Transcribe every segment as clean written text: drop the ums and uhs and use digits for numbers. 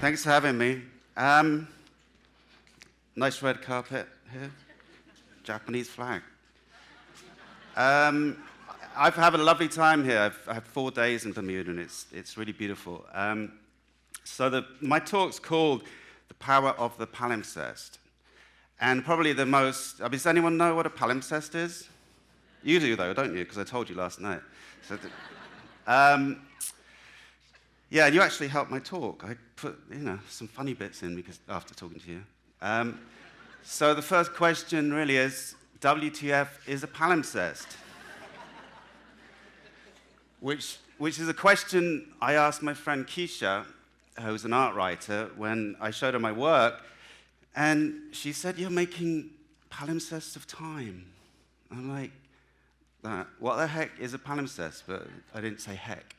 Thanks for having me. Nice red carpet here. Japanese flag. I've had a lovely time here. I've had 4 days in Bermuda, and it's really beautiful. My talk's called The Power of the Palimpsest. And probably the most... does anyone know what a palimpsest is? You do, though, don't you? Because I told you last night. So, yeah, and you actually helped my talk. I put, some funny bits in because after talking to you. So the first question really is, WTF is a palimpsest? Which is a question I asked my friend Keisha, who's an art writer, when I showed her my work, and she said, "You're making palimpsests of time." I'm like, what the heck is a palimpsest? But I didn't say heck.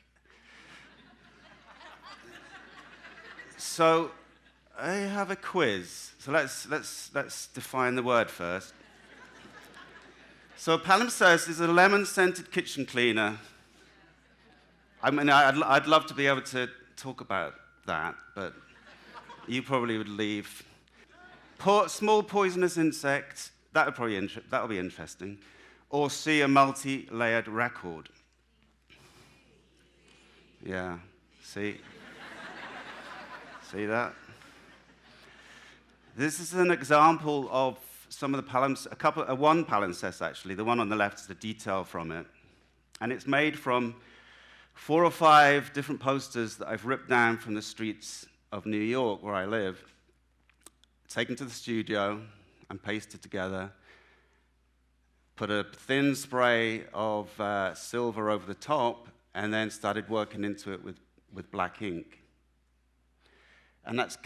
So I have a quiz. So let's define the word first. So a palimpsest is a lemon-scented kitchen cleaner. I mean, I'd love to be able to talk about that, but you probably would leave. Small poisonous insect, that'll be interesting. Or see a multi-layered record. Yeah, see? See that? This is an example of some of the palimpsests, one palimpsest actually. The one on the left is the detail from it. And it's made from 4 or 5 different posters that I've ripped down from the streets of New York, where I live, taken to the studio and pasted together, put a thin spray of silver over the top, and then started working into it with black ink. And that's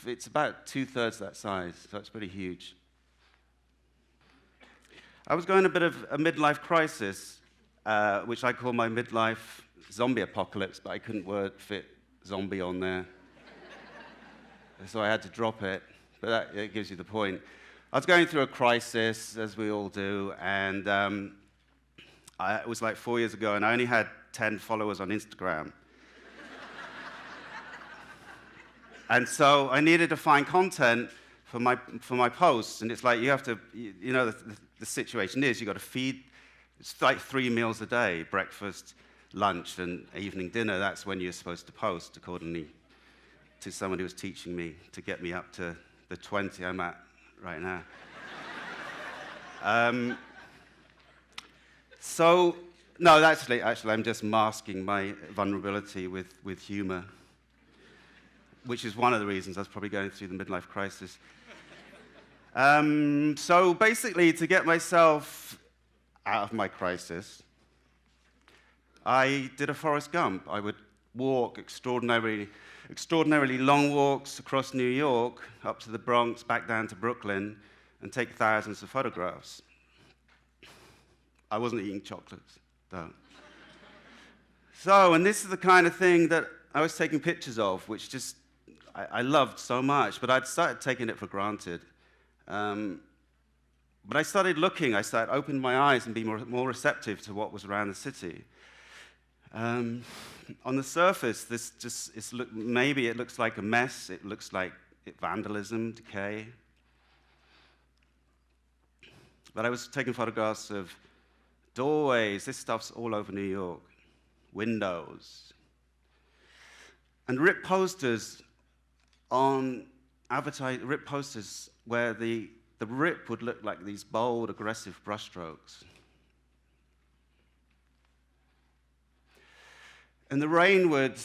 it's about 2/3 that size, so it's pretty huge. I was going a bit of a midlife crisis, which I call my midlife zombie apocalypse, but I couldn't fit zombie on there. So I had to drop it, but it gives you the point. I was going through a crisis, as we all do, and it was like 4 years ago, and I only had 10 followers on Instagram. And so I needed to find content for my posts, and it's like you have to, the situation is you've got to feed, it's like 3 meals a day, breakfast, lunch, and evening dinner. That's when you're supposed to post, accordingly to someone who was teaching me to get me up to the 20 I'm at right now. No, actually, I'm just masking my vulnerability with humor, which is one of the reasons I was probably going through the midlife crisis. So basically, to get myself out of my crisis, I did a Forrest Gump. I would walk extraordinarily long walks across New York, up to the Bronx, back down to Brooklyn, and take thousands of photographs. I wasn't eating chocolates, though. And this is the kind of thing that I was taking pictures of, which just I loved so much, but I'd started taking it for granted. But I started looking, I started opening my eyes and being more receptive to what was around the city. On the surface, maybe it looks like a mess, it looks like vandalism, decay. But I was taking photographs of doorways, this stuff's all over New York, windows, and ripped posters where the rip would look like these bold, aggressive brushstrokes. And the rain would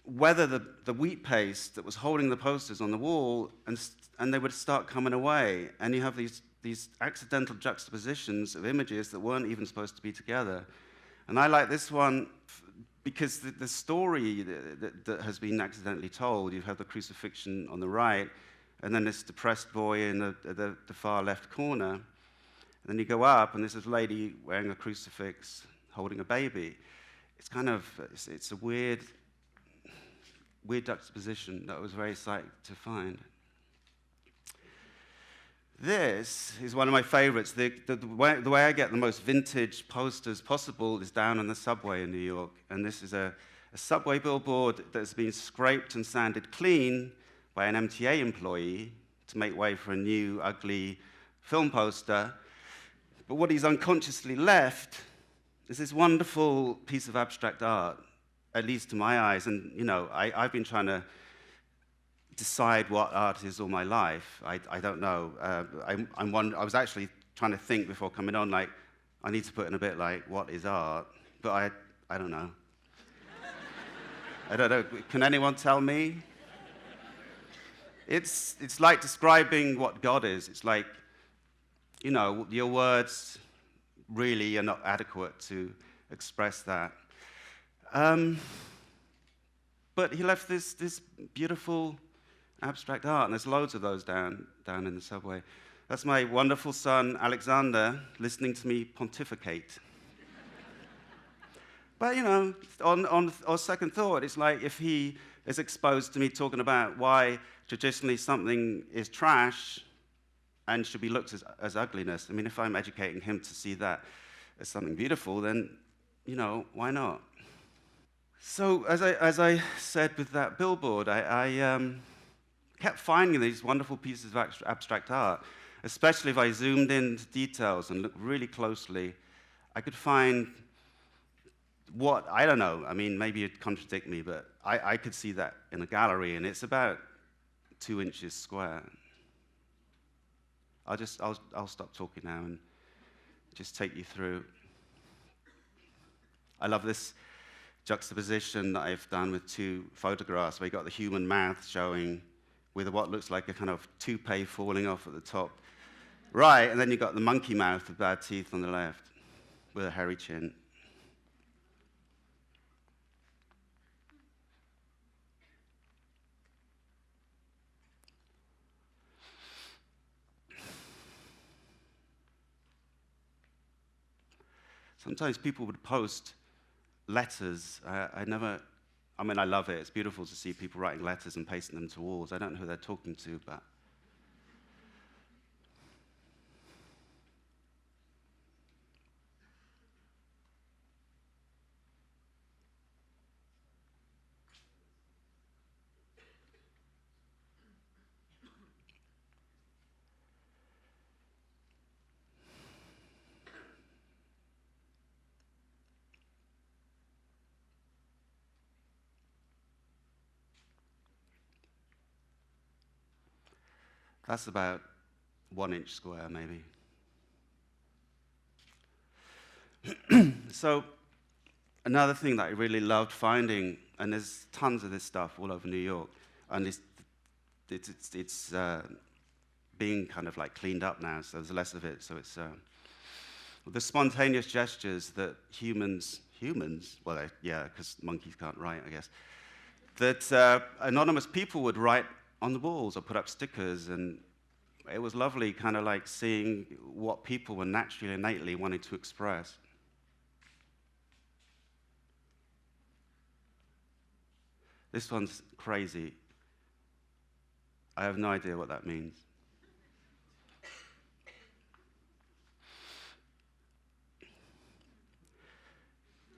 weather the wheat paste that was holding the posters on the wall, and they would start coming away. And you have these accidental juxtapositions of images that weren't even supposed to be together. And I like this one because the story that has been accidentally told, you have the crucifixion on the right, and then this depressed boy in the far left corner. And then you go up, and there's this lady wearing a crucifix, holding a baby. It's a weird juxtaposition that I was very psyched to find. This is one of my favorites. The way I get the most vintage posters possible is down on the subway in New York, and this is a a subway billboard that's been scraped and sanded clean by an MTA employee to make way for a new, ugly film poster. But what he's unconsciously left is this wonderful piece of abstract art, at least to my eyes. And, you know, I've been trying to decide what art is all my life. I don't know. I was actually trying to think before coming on, like, I need to put in a bit like, what is art? But I don't know. I don't know. Can anyone tell me? It's like describing what God is. It's like, you know, your words really are not adequate to express that. But he left this beautiful abstract art, and there's loads of those down in the subway. That's my wonderful son, Alexander, listening to me pontificate. But, you know, on second thought, it's like if he is exposed to me talking about why traditionally something is trash and should be looked as ugliness. I mean, if I'm educating him to see that as something beautiful, then, you know, why not? So, as I said with that billboard, I kept finding these wonderful pieces of abstract art, especially if I zoomed into details and looked really closely. I could find what, I don't know, I mean, maybe it'd contradict me, but I could see that in a gallery, and it's about 2 inches square. I'll stop talking now and just take you through. I love this juxtaposition that I've done with 2 photographs where you got the human mouth showing with what looks like a kind of toupee falling off at the top right, and then you've got the monkey mouth with bad teeth on the left with a hairy chin. Sometimes people would post letters. I mean, I love it. It's beautiful to see people writing letters and pasting them to walls. I don't know who they're talking to, but that's about 1 inch square, maybe. So another thing that I really loved finding, and there's tons of this stuff all over New York, and it's being kind of like cleaned up now, so there's less of it. So it's the spontaneous gestures that humans, well, yeah, because monkeys can't write, I guess, that anonymous people would write on the walls or put up stickers, and it was lovely kind of like seeing what people were naturally, innately wanting to express. This one's crazy. I have no idea what that means.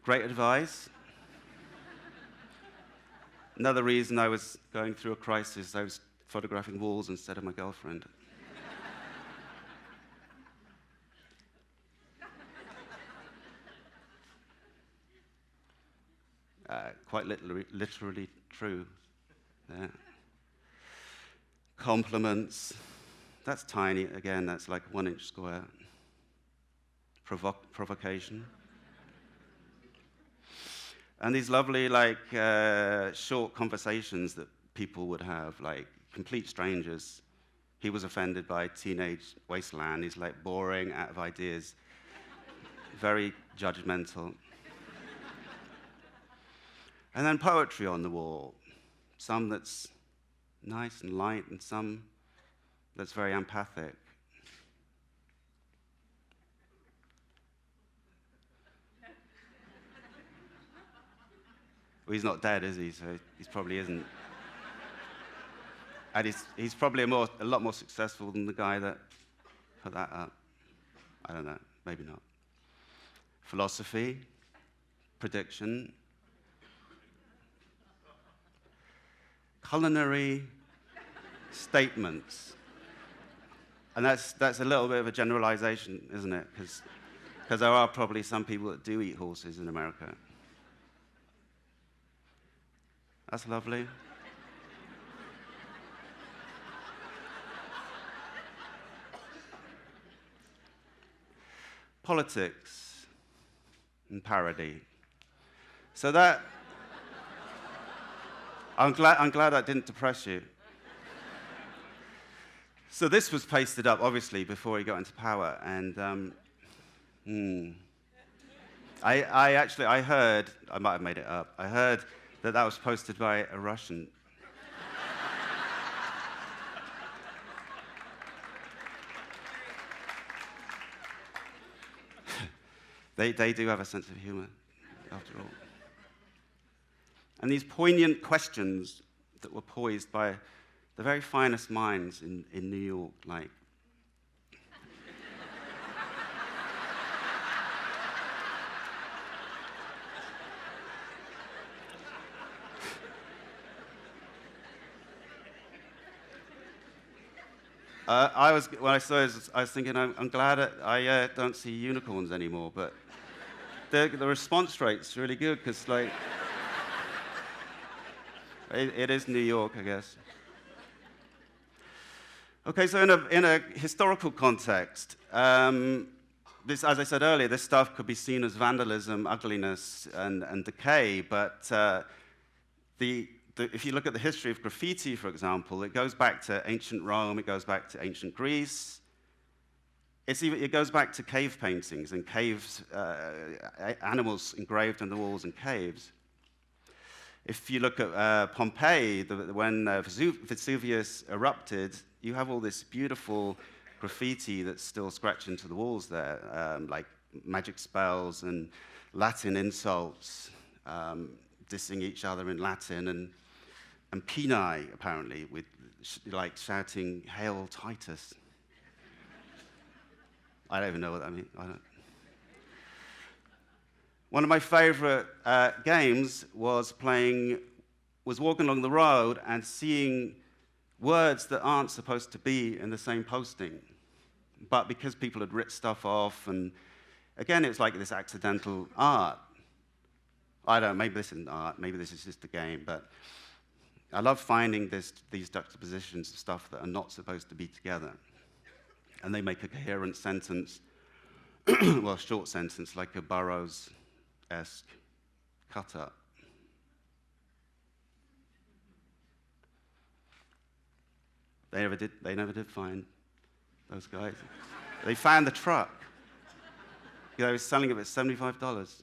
Great advice. Another reason I was going through a crisis, I was photographing walls instead of my girlfriend. Quite literally true. Yeah. Compliments. That's tiny. Again, that's like 1 inch square. Provocation. And these lovely, like, short conversations that people would have, like complete strangers. He was offended by teenage wasteland. He's like boring, out of ideas, very judgmental. And then poetry on the wall, some that's nice and light, and some that's very empathic. Well, he's not dead, is he? So he probably isn't. And he's probably a lot more successful than the guy that put that up. I don't know, maybe not. Philosophy, prediction. culinary statements. And that's a little bit of a generalization, isn't it? Because there are probably some people that do eat horses in America. That's lovely. Politics and parody. So that, I'm glad that didn't depress you. So this was pasted up, obviously, before he got into power, and I heard, I might have made it up, I heard that was posted by a Russian. They do have a sense of humor, after all. And these poignant questions that were poised by the very finest minds in New York, like, when I saw it, I was thinking, I'm glad I don't see unicorns anymore, but the response rate's really good, because, like, it is New York, I guess. Okay, so in a historical context, this, as I said earlier, this stuff could be seen as vandalism, ugliness, and decay, but if you look at the history of graffiti, for example, it goes back to ancient Rome, it goes back to ancient Greece. It goes back to cave paintings and caves, animals engraved on the walls in caves. If you look at Pompeii, when Vesuvius erupted, you have all this beautiful graffiti that's still scratched into the walls there, like magic spells and Latin insults, dissing each other in Latin, and peni, apparently, with like shouting, "Hail Titus." I don't even know what that means. One of my favorite games was walking along the road and seeing words that aren't supposed to be in the same posting. But because people had ripped stuff off, and again, it's like this accidental art. I don't know, maybe this isn't art, maybe this is just a game, but I love finding these juxtapositions of stuff that are not supposed to be together. And they make a coherent sentence, well, a short sentence, like a Burroughs-esque cut-up. They never did find those guys. They found the truck. They were selling it at $75.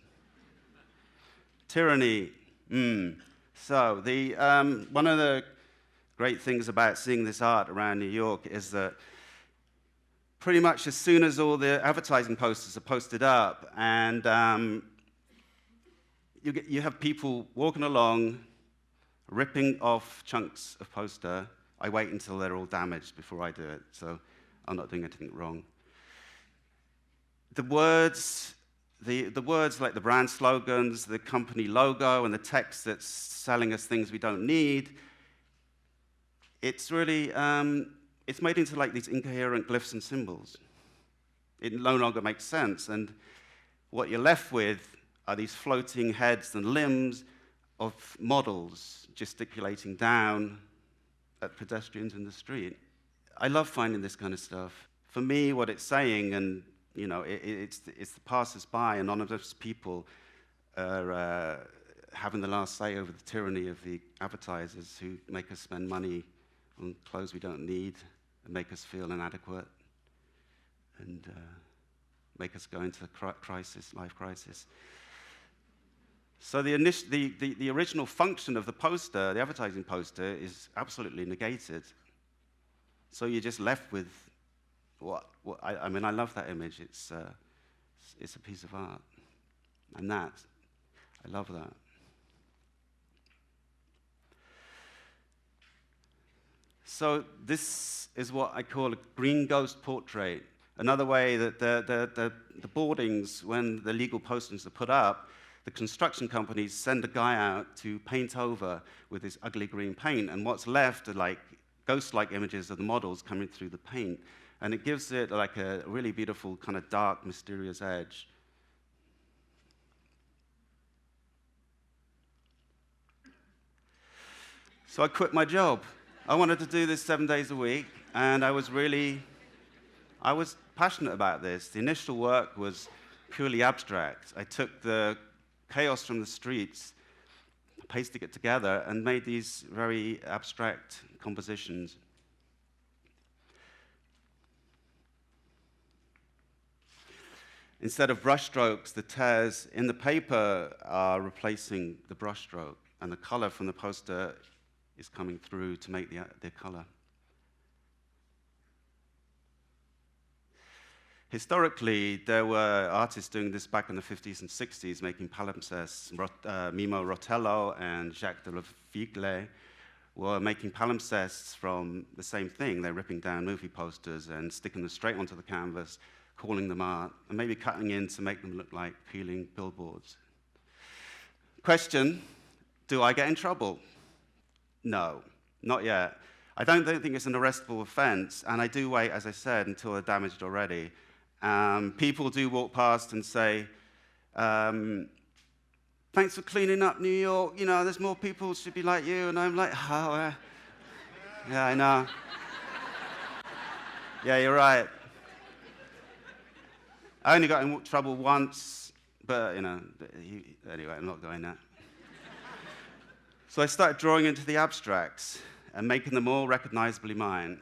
Tyranny. So one of the great things about seeing this art around New York is that pretty much as soon as all the advertising posters are posted up, and you have people walking along, ripping off chunks of poster. I wait until they're all damaged before I do it, so I'm not doing anything wrong. The words like the brand slogans, the company logo, and the text that's selling us things we don't need, it's really, it's made into like these incoherent glyphs and symbols. It no longer makes sense, and what you're left with are these floating heads and limbs of models gesticulating down at pedestrians in the street. I love finding this kind of stuff. For me, what it's saying, and you know, it's the passers-by, anonymous people are having the last say over the tyranny of the advertisers who make us spend money on clothes we don't need and make us feel inadequate and make us go into life crisis. So the original function of the poster, the advertising poster, is absolutely negated. So you're just left with I mean, I love that image. It's a piece of art, and I love that. So this is what I call a green ghost portrait. Another way that the boardings, when the legal postings are put up, the construction companies send a guy out to paint over with this ugly green paint, and what's left are like ghost-like images of the models coming through the paint, and it gives it like a really beautiful kind of dark, mysterious edge. So I quit my job. I wanted to do this 7 days a week, and I was passionate about this. The initial work was purely abstract. I took the chaos from the streets, pasted it together, and made these very abstract compositions. Instead of brushstrokes, the tears in the paper are replacing the brushstroke, and the color from the poster is coming through to make the color. Historically, there were artists doing this back in the 50s and 60s, making palimpsests. Mimo Rotello and Jacques de la Vigle were making palimpsests from the same thing. They're ripping down movie posters and sticking them straight onto the canvas, calling them art, and maybe cutting in to make them look like peeling billboards. Question, do I get in trouble? No, not yet. I don't think it's an arrestable offense, and I do wait, as I said, until they're damaged already. People do walk past and say, thanks for cleaning up New York, you know, there's more people who should be like you, and I'm like, oh, yeah, I know. Yeah, you're right. I only got in trouble once, but, you know, anyway, I'm not going there. So I started drawing into the abstracts and making them all recognizably mine.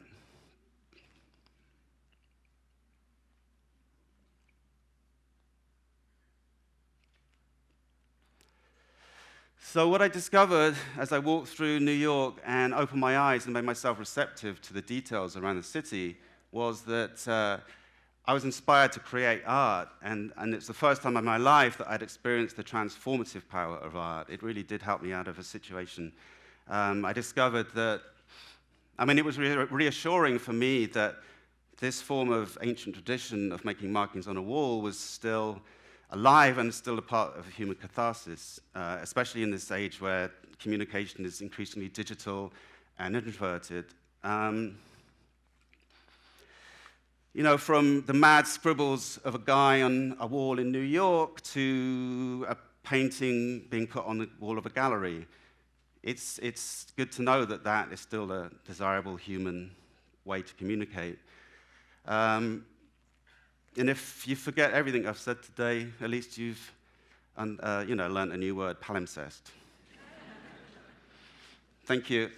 So what I discovered as I walked through New York and opened my eyes and made myself receptive to the details around the city was that I was inspired to create art, and it's the first time in my life that I'd experienced the transformative power of art. It really did help me out of a situation. I discovered that, I mean, it was reassuring for me that this form of ancient tradition of making markings on a wall was still alive and still a part of human catharsis, especially in this age where communication is increasingly digital and introverted. You know, from the mad scribbles of a guy on a wall in New York to a painting being put on the wall of a gallery, it's good to know that that is still a desirable human way to communicate. And if you forget everything I've said today, at least you've learned a new word, palimpsest. Thank you.